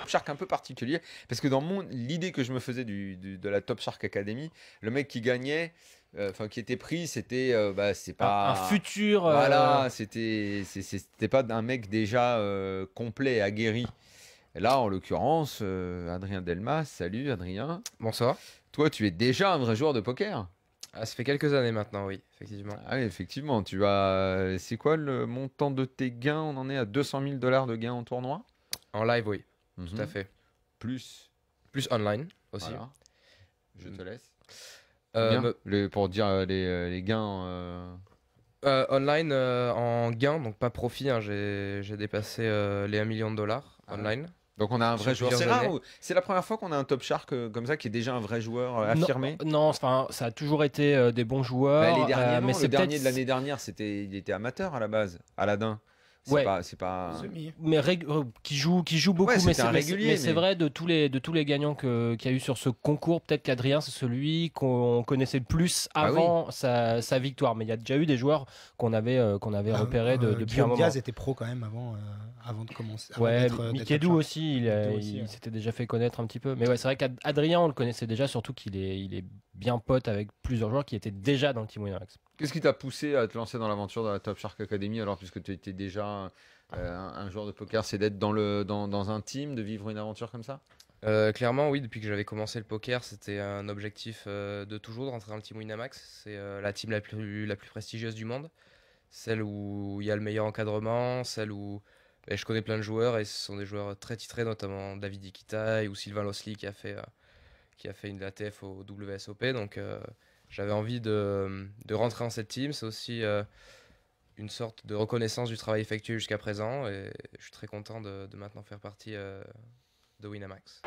Top Shark un peu particulier, parce que dans l'idée que je me faisais de la Top Shark Academy, le mec qui gagnait, enfin qui était pris, c'était c'est Un pas. futur. Voilà, c'était pas un mec déjà complet, aguerri. Et là, en l'occurrence, Adrien Delmas, salut Adrien. Bonsoir. Toi, tu es déjà un vrai joueur de poker. Ah, ça fait quelques années maintenant, oui, effectivement. Ah oui, effectivement, tu as. C'est quoi le montant de tes gains? On en est à 200 000 $ de gains en tournoi. En live, oui, tout à Mhm. fait. Plus. Plus online aussi. Voilà. Je te laisse. Euh, Bien. me- Pour dire les gains. Online en gain, donc pas profit, hein, j'ai dépassé les 1 million de dollars Ah ouais. online. Donc on a un Sur vrai joueur. C'est plusieurs rare années. ou c'est la première fois qu'on a un top shark comme ça qui est déjà un vrai joueur affirmé? Non, enfin, ça a toujours été des bons Bah, joueurs. les derniers, non. Mais Le c'est dernier peut-être. de l'année dernière, il était amateur à la base. Aladin. Ouais. C'est pas. Semi. Mais qui joue beaucoup, Ouais, mais c'était un régulier, mais c'est mais- vrai de tous les gagnants qu'il y a eu sur ce concours, peut-être qu'Adrien c'est celui qu'on connaissait le plus Ah oui. avant sa victoire. Mais il y a déjà eu des joueurs qu'on avait repérés depuis un Guillaume moment. Diaz était pro quand même avant de commencer. Avant Ouais, d'être Mikedou top aussi, Mikedou aussi, il ouais. s'était déjà fait connaître un petit peu. Mais ouais, c'est vrai qu'Adrien, on le connaissait déjà, surtout qu'il est bien pote avec plusieurs joueurs qui étaient déjà dans le Team Winamax. Qu'est-ce qui t'a poussé à te lancer dans l'aventure de la Top Shark Academy alors puisque tu étais déjà un joueur de poker, c'est d'être dans un team, de vivre une aventure comme ça? Clairement, oui, depuis que j'avais commencé le poker, c'était un objectif de toujours de rentrer dans le Team Winamax. C'est la team la plus prestigieuse du monde. Celle où il y a le meilleur encadrement, celle où je connais plein de joueurs et ce sont des joueurs très titrés, notamment David Iquitaï ou Sylvain Losli qui a fait une ATF au WSOP. Donc j'avais envie de rentrer dans cette team. C'est aussi une sorte de reconnaissance du travail effectué jusqu'à présent et je suis très content de maintenant faire partie de Winamax.